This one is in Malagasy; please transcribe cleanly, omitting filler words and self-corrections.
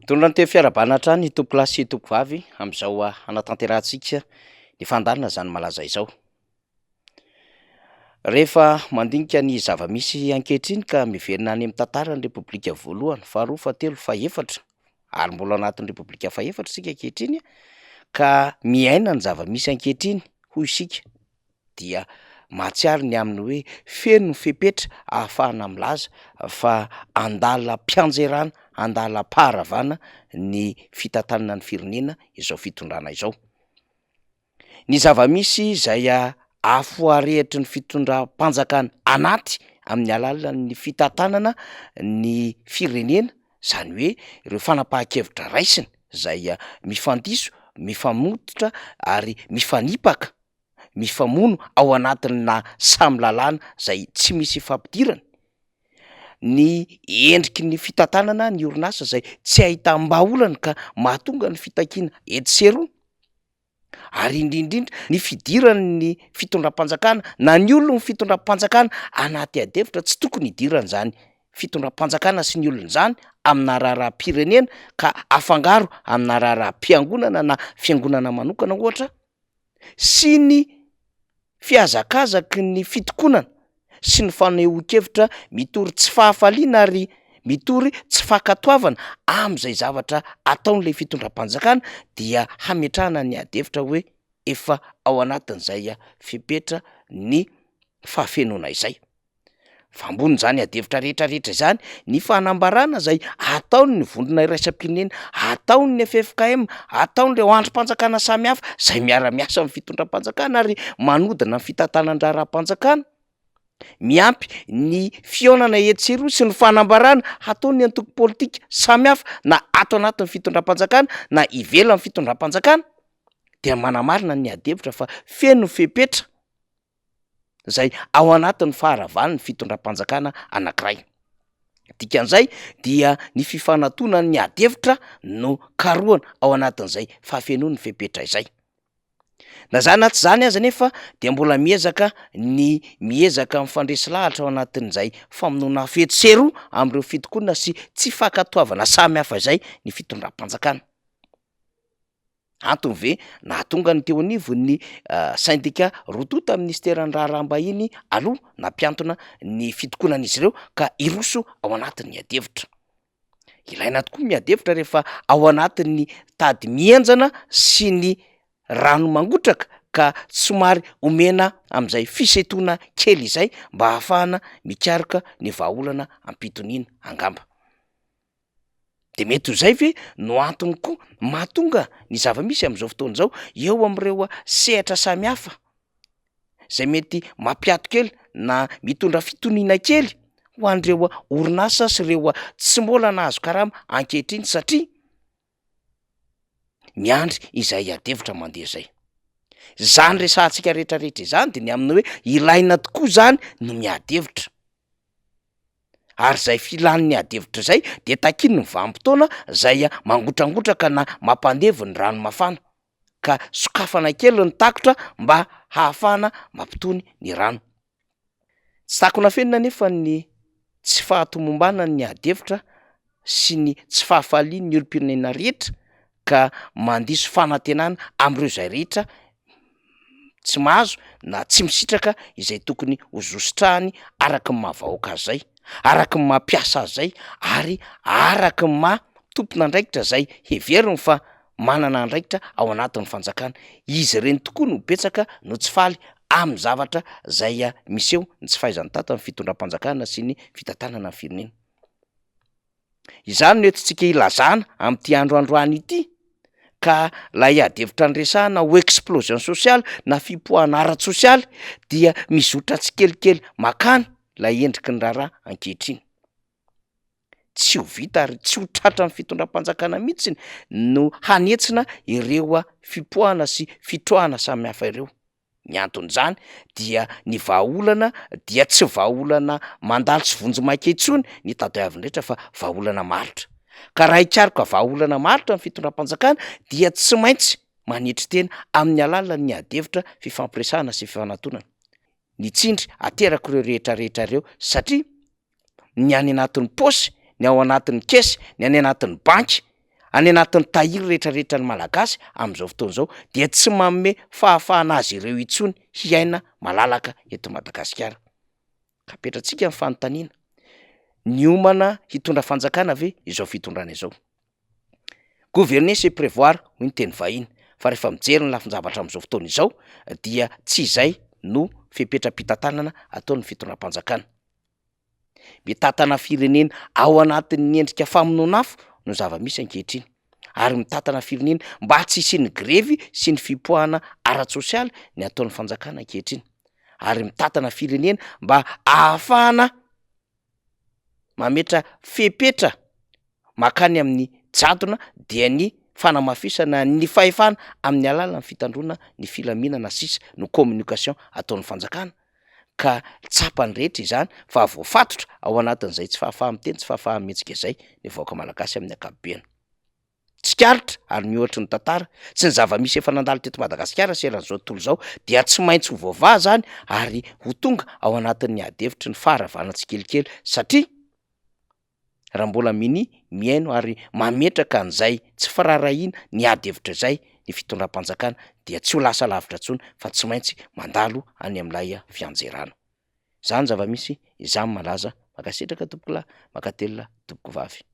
Tondra ny te fiarabana hatrany ny tompo lahy sy tompo vavy amin'izao hanatanterantsika ny fandaharana zany malaza izao. Rehefa mandinika ny zava-misy ankehitriny ka miverina any amin'ny tantaran'ny repoblika voalohany, faharoa, fahatelo, fahaefatra ary mbola anatin'ny repoblika fahaefatra isika ankehitriny ka miaina ny zava-misy ankehitriny hoy isika dia mahatsiaro ny amin'ny hoe feno ny fepetra ahafahana milaza fa andala mpianjerana, andala paharavana ny fitantanana ny firenena izao fitondrana izao. Ny zava-misy izay afo arehetry ny fitondram-panjakana anaty amin'ny alalan'ny fitantanana ny firenena, zany hoe ireo fanapahan-kevitra raisina izay mifandiso, mifamototra ary mifanipaka, mifamono ao anatina samy lalàna izay tsy misy fampidirana. Ny endriky ny fitantanana ny orinasa izay tsy ahitam-baolana ka mahatonga ny fitakiana eto sy eroa, ary indrindrindra ny fidiran'ny fitondram-panjakana na ny olona ny fitondram-panjakana anaty ady-hevitra tsy tokony hidirana izany fitondram-panjakana sy ny olona izany amina raharaham-pirenena ka afangaro amina raharaham-piangonana fiangonana manokana ohatra, sy ny fihazakazaky ny fitokonana sy ny fanehoan-kevitra mitory tsy fahafaliana ary mitory tsy fankatoavana amin'izay zavatra ataon'ilay fitondram-panjakana dia hametrahana ny ady-hevitra hoe efa ao anatin'izay fepetra ny fahafenoana izay. Fa ambony izany ady-hevitra rehetrarehetra izany ny fanambarana izay ataony ny vondrona iraisam-pirenena, ataony ny FFKM, ataon'ireo androm-panjakana samihafa izay miara-miasa amin'ny fitondram-panjakana ary manodina ny fitantanan-draharaham-panjakana, miampy ny fihaonana eto sy eroa sy ny fanambarana ataon'ny antoko politika samihafa na ato anatin'ny fitondram-panjakana na ivelan'ny fitondram-panjakana, dia manamarina ny ady-hevitra fa feno ny fepetra izay ao anatin'ny faharavan'ny fitondram-panjakana anankiray. Dikan'izay dia ny fifanatoana ny ady-hevitra no karohana ao anatin'izay fahafenoan'ny fepetra izay. Na zany na tsy zany aza nefa dia mbola miezaka mifandresy lahatra ao anatin'izay famonoana afo eto sy eroa amin'ireo fitokonana sy tsy fankatoavana samihafa izay ny fitondram-panjakana. Antony ve nahatonga ny teo anivo ny syndika rotonta ministeran'ny raharaham-bahiny aloha nampiantona ny fitokonan'izy ireo ka iroso ao anatin'ny ady-hevitra. Ilaina tokoa ny ady-hevitra rehefa ao anatin'ny tady mihenjana sy ny rano mangotraka ka somary omena amin'izay fiseitona kely izay mba ahafahana mikaroka ny vahaolana ampitoniana angamba. De mety ho zay ve no antony koa mahatonga ny zava-misy amin'izao fotoana izao eo amin'ireo sehatra samihafa izay mety mampiato kely na mitondra fitoniana kely ho an'ireo orinasa sy ireo tsy mbola nahazo karama ankehitriny satria miandry izay ady-hevitra mandeha izay. Zany resahantsika rehetrarehetra izany dia ny amin'ny hoe ilaina tokoa zany no miady-hevitra. Ary izay filan'ny ady-hevitra izay dia takiny ny vanim-potoana izay mangotrangotraka na mampandevy ny rano mafana ka sokafana kely ny takotra mba hahafahana mampitony ny rano. Tsy takona fenina nefa ny tsy fahatomombanana ny ady-hevitra sy ny tsy fahafalian'ny olom-pirenena rehetra ka mandiso fanantenana amin'ireo izay rehetra tsy mahazo na tsy misitraka izay tokony ho zositrahany araka ny mahavahoaka azy zay, araka ny mampiasa azy zay ary araka ny mahatompona andraikitra zay heveriny fa manana andraikitra ao anatin'ny fanjakana. Izy ireny tokoa no betsaka no tsy faly amin'ny zavatra izay miseho ny tsy fahaizany tata ny fitondram-panjakana sy ny fitantanana ny firenena. Izany no entintsika ilazana amin'ity androandroany ity ka lay ady-hevitra nyresahana ho explosion sosialy na fipoahana ara-tsosialy dia mizotra tsikelikely makany lay endriky ny raharaha ankehitriny. Tsy ho vita ary tsy ho tratra ny fitondram-panjakana mihitsy no hanetsina ireo fipoahana sy fitrohana samihafa ireo. Ny anton'izany dia ny vahaolana dia tsy vahaolana mandalo sy vonjy-maika intsony ny tadiaviny rehetra fa vahaolana maritra. Ka raha hikaroka vahaolana maritra ny fitondram-panjakana dia tsy maintsy manetry tena amin'ny alalan'ny ady-hevitra fifampiresahana sy fifanantonana. Ny tsindry aterako ireo rehetrarehetra ireo satria ny any anatin'ny paosy, ny ao anatin'ny kesy, ny any anatin'ny banky any anatin'ny tahiry rehetrarehetra ny malagasy am'izao fotoana zao dia tsy manome fahafahana azy ireo intsony hiaina malalaka eto Madagasikara. Ka petratsika ny fanontaniana, ny omana hitondra fanjakana ve izao fitondrana izao? Gouverner c'est prévoir hoy ny teny vahiny, fa rehefa mijery ny lafin-javatra am'izao fotoana izao dia tsy izay no fipetra-pitantanana ataon'ny fitondram-panjakana. Mitantana firenena ao anatin'ny endrika famonoana afo no zava-misy ankehitriny, ary mitantana firenena mba tsy hisian'ny grevy sy ny fipoahana ara-tsosialy ny ataon'ny fanjakana ankehitriny, ary mitantana firenena mba ahafahana mametra fepetra makany amin'ny jadona dia ny fanamafisana ny fahefana amin'ny alalan'ny fitandrona ny filaminana sisa no communication ataon'ny fanjakana, ka tsapany rehetra izany fa voafatotra ao anatin'izay tsy fahafaha-miteny tsy fahafaha-mihetsika izay ny vahoaka malagasy amin'ny ankapobeny. Tsikaritra ary mihoatry ny tantara sy ny zava-misy efa nandalo teto Madagasikara seran'izao tontolo izao dia tsy maintsy ho vaovà zany ary ho tonga ao anatin'ny adevitry ny faharavana tsikelikely, satria raha mbola mihaino ary mametraka an'izay tsy firarahiana ny adevitra izay ny fitondram-panjakana dia tsy ho lasa lavitra intsony fa tsy maintsy mandalo any amin'ilay fianjerana. Zany zava-misy izany malaza, makasitraka tompoko lahy, makatelona tompoko vavy.